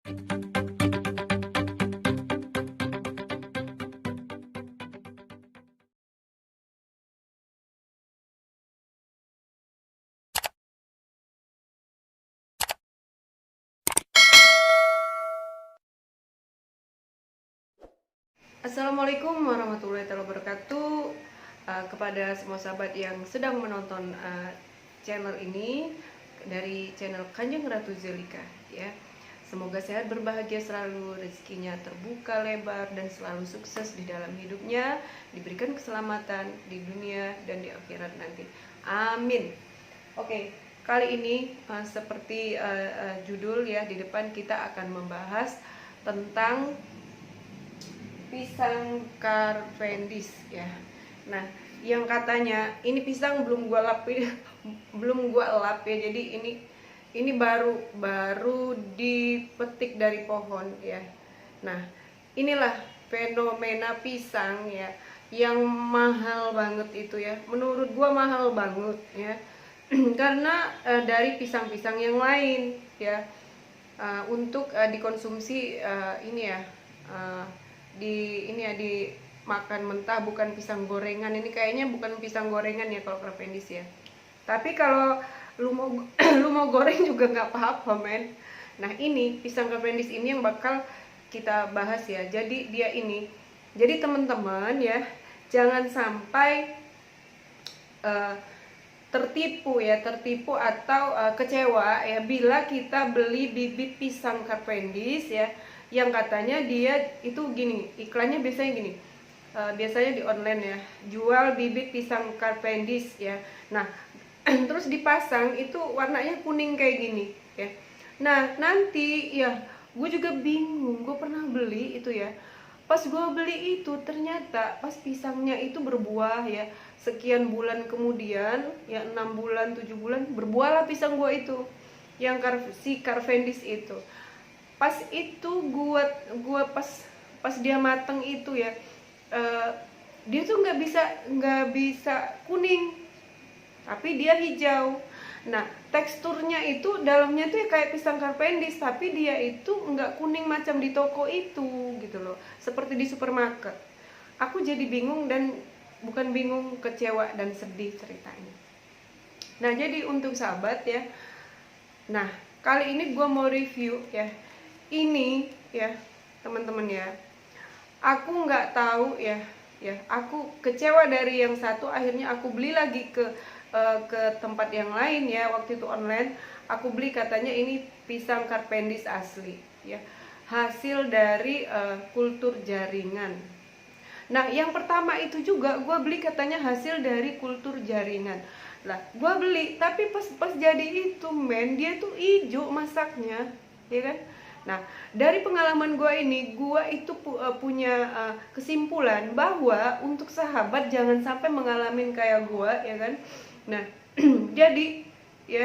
Assalamualaikum warahmatullahi wabarakatuh. Kepada semua sahabat yang sedang menonton channel ini dari channel Kanjeng Ratu Zelika, ya. Semoga sehat berbahagia selalu, rezekinya terbuka lebar dan selalu sukses di dalam hidupnya, diberikan keselamatan di dunia dan di akhirat nanti. Amin. Oke, kali ini seperti judul ya, di depan kita akan membahas tentang pisang Cavendish ya. Nah, yang katanya ini pisang belum gua lap ya. Jadi ini baru dipetik dari pohon ya. Nah, inilah fenomena pisang ya yang mahal banget itu ya. Menurut gua mahal banget ya. Karena dari pisang-pisang yang lain ya. Untuk dikonsumsi ini ya. Dimakan mentah, bukan pisang gorengan. Ini kayaknya bukan pisang gorengan ya kalau Cavendish ya. Tapi kalau lu mau lu mau goreng juga nggak apa-apa, men. Nah, ini pisang Cavendish ini yang bakal kita bahas ya. Jadi teman-teman ya, jangan sampai tertipu atau kecewa ya bila kita beli bibit pisang Cavendish ya, yang katanya dia itu gini, iklannya biasanya gini, biasanya di online ya, jual bibit pisang Cavendish ya. Nah terus dipasang itu warnanya kuning kayak gini ya. Nah nanti ya gue juga bingung, gue pernah beli itu ya. Pas gue beli itu ternyata pas pisangnya itu berbuah ya, sekian bulan kemudian ya, 6 bulan 7 bulan berbuahlah pisang gue itu yang si Cavendish itu. Pas itu gua pas dia mateng itu ya, dia tuh nggak bisa kuning, tapi dia hijau. Nah teksturnya itu dalamnya tuh ya kayak pisang Cavendish, tapi dia itu nggak kuning macam di toko itu gitu loh, seperti di supermarket. Aku jadi bingung, dan bukan bingung, kecewa dan sedih ceritanya. Nah jadi untuk sahabat ya, nah kali ini gue mau review ya ini ya teman-teman ya. Aku nggak tahu ya, aku kecewa dari yang satu, akhirnya aku beli lagi ke tempat yang lain ya. Waktu itu online aku beli, katanya ini pisang Cavendish asli ya, hasil dari kultur jaringan. Nah yang pertama itu juga gue beli, katanya hasil dari kultur jaringan. Lah gue beli, tapi pas jadi itu, men, dia tuh hijau masaknya ya kan. Nah dari pengalaman gue ini, gue itu punya kesimpulan bahwa untuk sahabat jangan sampai mengalami kayak gue ya kan. Nah jadi ya,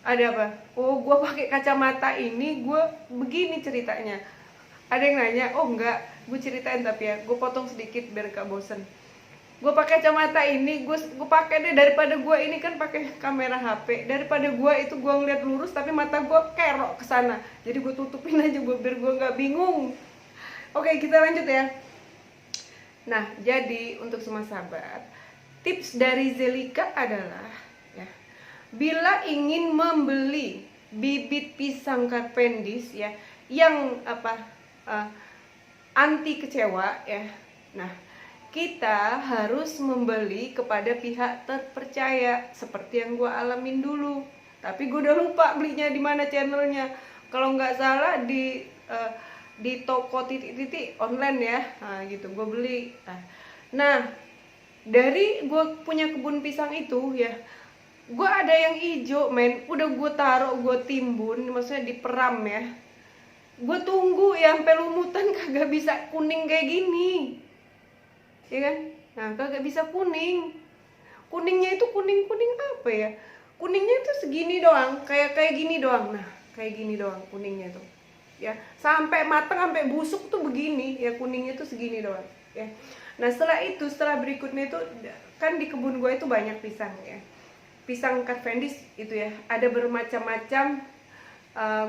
ada apa, oh gue pakai kacamata ini, gue begini ceritanya. Ada yang nanya, oh enggak, gue ceritain tapi ya, gue potong sedikit biar gak bosen. Gue pakai kacamata ini, gue pakai deh, daripada gue ini kan pakai kamera HP, daripada gue itu gue ngeliat lurus tapi mata gue kerok ke sana, jadi gue tutupin aja biar gue nggak bingung. Oke, kita lanjut ya. Nah jadi untuk semua sahabat, tips dari Zelika adalah ya, bila ingin membeli bibit pisang Cavendish ya yang anti kecewa ya, nah kita harus membeli kepada pihak terpercaya seperti yang gue alamin dulu. Tapi gue udah lupa belinya di mana channelnya. Kalau nggak salah di toko titik-titik online ya, nah gitu gue beli. Nah dari gue punya kebun pisang itu ya, gue ada yang hijau, men, udah gue taruh, gue timbun, maksudnya diperam ya, gue tunggu ya sampai lumutan, kagak bisa kuning kayak gini ya kan. Nah kagak bisa kuning. Kuningnya itu kuning apa ya, kuningnya itu segini doang, kayak gini doang. Nah kayak gini doang kuningnya tuh ya, sampai matang sampai busuk tuh begini ya, kuningnya tuh segini doang ya. Nah setelah berikutnya itu kan di kebun gue itu banyak pisang ya, pisang Cavendish itu ya, ada bermacam-macam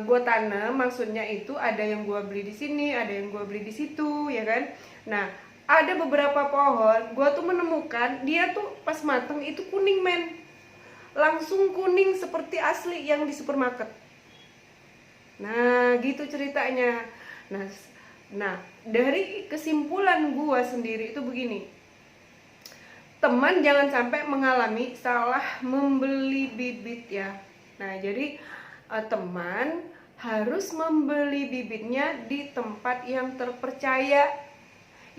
gue tanam, maksudnya itu ada yang gue beli di sini, ada yang gue beli di situ, ya kan. Nah, ada beberapa pohon gue tuh menemukan dia tuh pas mateng itu kuning men, langsung kuning seperti asli yang di supermarket. Nah gitu ceritanya. Nah dari kesimpulan gue sendiri itu begini, teman jangan sampai mengalami salah membeli bibit ya. Nah jadi teman harus membeli bibitnya di tempat yang terpercaya,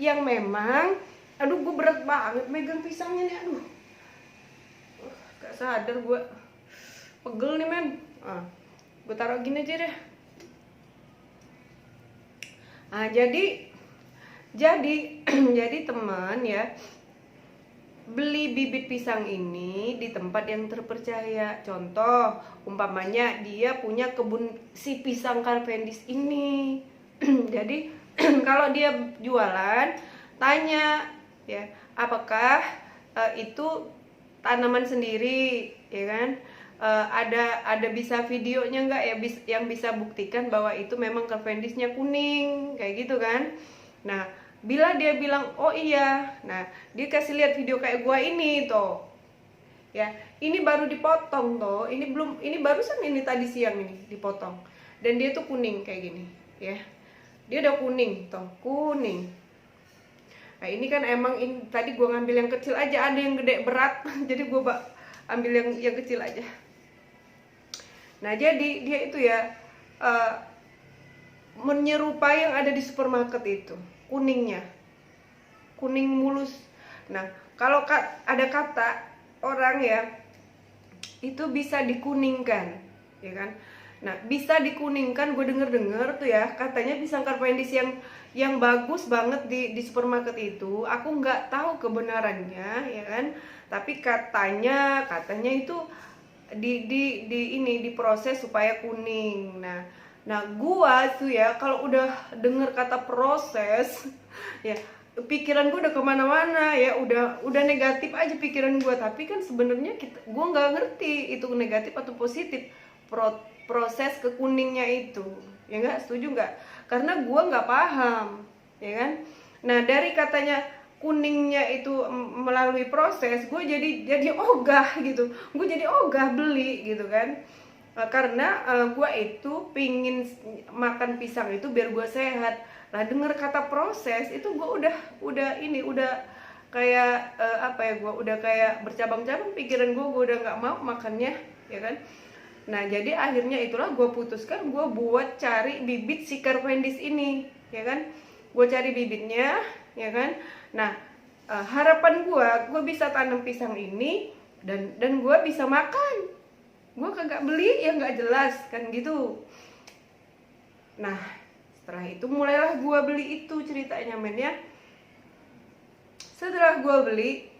yang memang, aduh gue berat banget megang pisangnya nih, aduh gak sadar gue pegel nih men. Gue taruh gini aja deh. Jadi teman ya, beli bibit pisang ini di tempat yang terpercaya. Contoh, umpamanya dia punya kebun si pisang Cavendish ini. Jadi kalau dia jualan, tanya ya, apakah itu tanaman sendiri, ya kan? Ada bisa videonya nggak ya, yang bisa buktikan bahwa itu memang Cavendishnya kuning, kayak gitu kan? Nah, bila dia bilang oh iya, nah dia kasih lihat video kayak gua ini toh, ya ini baru dipotong toh, ini barusan ini tadi siang ini dipotong, dan dia tuh kuning kayak gini, ya dia udah kuning toh, kuning. Nah ini kan emang ini tadi gua ngambil yang kecil aja, ada yang gede berat, jadi gua ambil yang kecil aja. Nah jadi dia itu ya menyerupai yang ada di supermarket itu, kuningnya, kuning mulus. Nah kalau ada kata orang ya, itu bisa dikuningkan, ya kan. Nah bisa dikuningkan, gue denger tuh ya, katanya pisang Cavendish yang bagus banget di supermarket itu, aku nggak tahu kebenarannya, ya kan. Tapi katanya itu diproses supaya kuning. Nah gua tuh ya kalau udah denger kata proses ya pikiran gua udah kemana-mana ya, udah negatif aja pikiran gua. Tapi kan sebenarnya gua nggak ngerti itu negatif atau positif proses ke kuningnya itu, ya nggak, setuju nggak? Karena gua nggak paham, ya kan. Nah dari katanya kuningnya itu melalui proses, gue jadi ogah gitu, gue jadi ogah beli gitu kan. Karena gue itu pingin makan pisang itu biar gue sehat. Nah denger kata proses itu gue udah kayak apa ya, gue udah kayak bercabang-cabang pikiran gue udah nggak mau makannya, ya kan. Nah jadi akhirnya itulah gue putuskan gue buat cari bibit si Cavendish ini, ya kan. Gue cari bibitnya, ya kan. Nah harapan gue bisa tanam pisang ini dan gue bisa makan. Gue kagak beli ya nggak jelas kan gitu. Nah setelah itu mulailah gue beli itu ceritanya men ya. Setelah gue beli,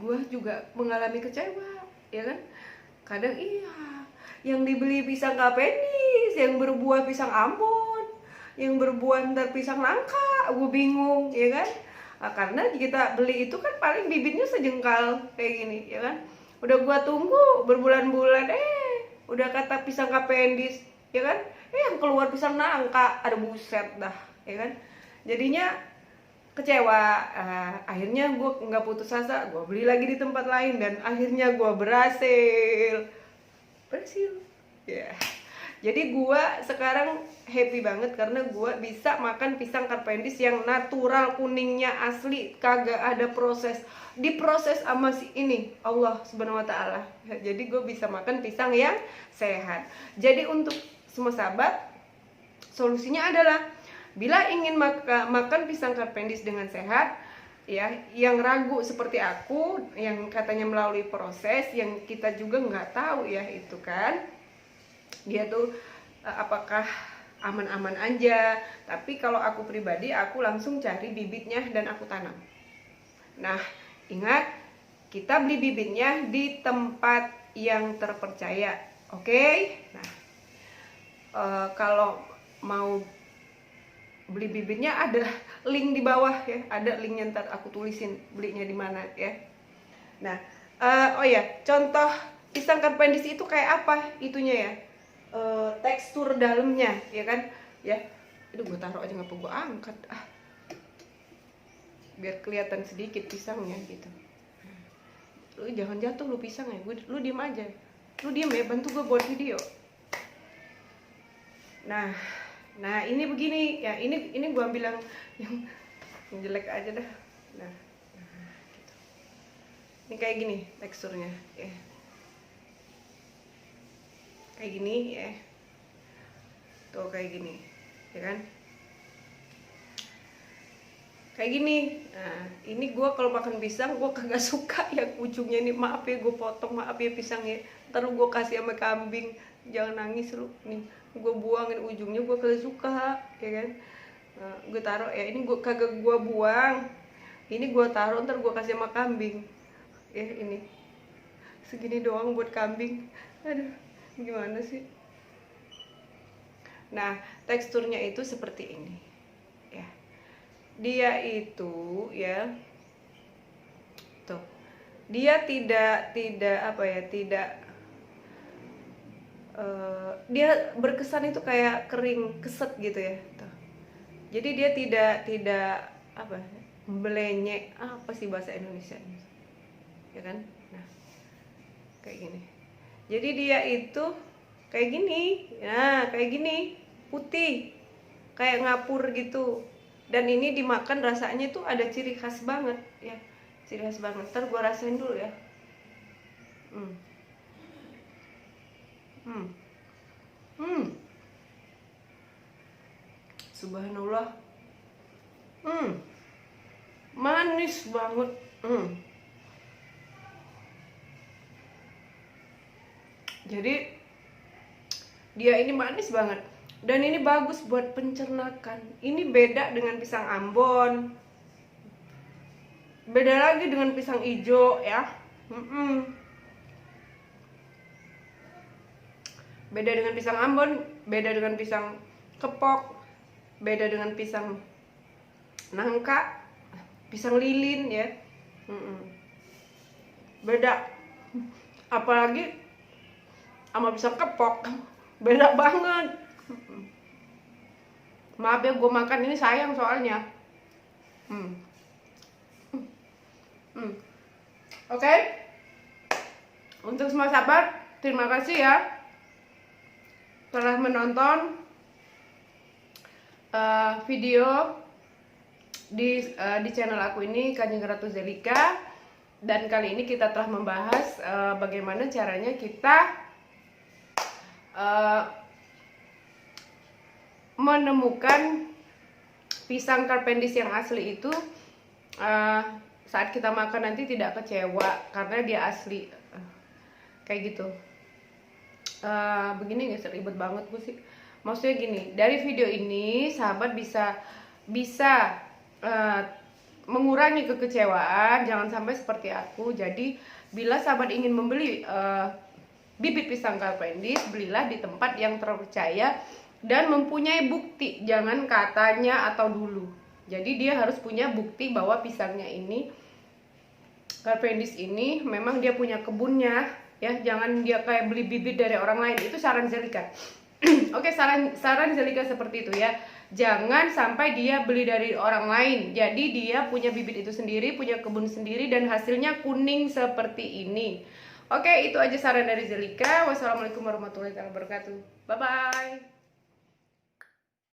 gue juga mengalami kecewa, ya kan. Kadang iya, yang dibeli pisang Cavendish, yang berbuah pisang Ambon, yang berbuah ntar pisang nangka, gue bingung, ya kan. Karena kita beli itu kan paling bibitnya sejengkal kayak gini, ya kan. Udah gua tunggu berbulan-bulan, udah kata pisang Cavendish, ya kan. Yang keluar pisang nangka, ada buset dah, ya kan. Jadinya kecewa. Akhirnya gua nggak putus asa, gua beli lagi di tempat lain dan akhirnya gua berhasil, ya. Jadi gua sekarang happy banget karena gua bisa makan pisang Cavendish yang natural, kuningnya asli, kagak ada proses, diproses sama si ini Allah Subhanahu wa taala. Jadi gua bisa makan pisang yang sehat. Jadi untuk semua sahabat, solusinya adalah bila ingin makan pisang Cavendish dengan sehat, ya, yang ragu seperti aku yang katanya melalui proses yang kita juga nggak tahu ya itu kan, dia tuh apakah aman-aman aja. Tapi kalau aku pribadi, aku langsung cari bibitnya dan aku tanam. Nah ingat, kita beli bibitnya di tempat yang terpercaya, oke? Nah kalau mau beli bibitnya ada link di bawah ya, ada linknya, ntar aku tulisin belinya di mana ya. Nah oh ya, contoh pisang Cavendish itu kayak apa itunya ya. tekstur dalamnya, ya kan? Ya, itu gue taruh aja, ngapa gue angkat? Biar kelihatan sedikit pisangnya gitu. Lu jangan jatuh lu pisang ya, lu diem aja, lu diem ya, bantu gue buat video. Nah ini begini ya, ini gue ambil yang jelek aja dah. Nah gitu. Ini kayak gini teksturnya ya, kayak gini ya, tuh kayak gini ya kan, kayak gini. Nah ini gue kalau makan pisang gue kagak suka yang ujungnya ini, maaf ya gue potong, maaf ya pisangnya, ntar gue kasih sama kambing, jangan nangis lu nih, gue buangin ujungnya, gue kagak suka ya kan. Nah, gue taruh ya, ini gue kagak gue buang, ini gue taruh ntar gue kasih sama kambing ya. Ini segini doang buat kambing, aduh gimana sih. Nah teksturnya itu seperti ini ya, dia itu ya tuh, dia tidak apa ya, tidak dia berkesan itu kayak kering keset gitu ya tuh. Jadi dia tidak apa, melenyek, apa sih bahasa Indonesia ya kan. Nah kayak gini, jadi dia itu kayak gini, nah kayak gini, putih kayak ngapur gitu. Dan ini dimakan rasanya tuh ada ciri khas banget ya, ciri khas banget. Ntar gue rasain dulu ya. Subhanallah, manis banget. Jadi dia ini manis banget, dan ini bagus buat pencernakan. Ini beda dengan pisang Ambon, beda lagi dengan pisang ijo ya. Beda dengan pisang Ambon, beda dengan pisang kepok, beda dengan pisang nangka, pisang lilin ya. Beda, apalagi sama pisang kepok, beda banget. Maaf ya, gue makan ini sayang soalnya. Oke. Untuk semua sahabat, terima kasih ya telah menonton video di channel aku ini, Kanjeng Ratu Zelika. Dan kali ini kita telah membahas bagaimana caranya kita menemukan pisang Karpendis yang asli itu. Saat kita makan nanti tidak kecewa karena dia asli, kayak gitu. Begini guys, ribet banget gue sih. Maksudnya gini, dari video ini sahabat bisa mengurangi kekecewaan, jangan sampai seperti aku. Jadi bila sahabat ingin membeli bibit pisang Karpendis, belilah di tempat yang terpercaya dan mempunyai bukti, jangan katanya atau dulu. Jadi dia harus punya bukti bahwa pisangnya ini, Karpendis ini memang dia punya kebunnya ya. Jangan dia kayak beli bibit dari orang lain, itu saran Zelika. Oke, saran Zelika seperti itu ya. Jangan sampai dia beli dari orang lain, jadi dia punya bibit itu sendiri, punya kebun sendiri, dan hasilnya kuning seperti ini. Oke, itu aja saran dari Zelika. Wassalamualaikum warahmatullahi wabarakatuh. Bye bye.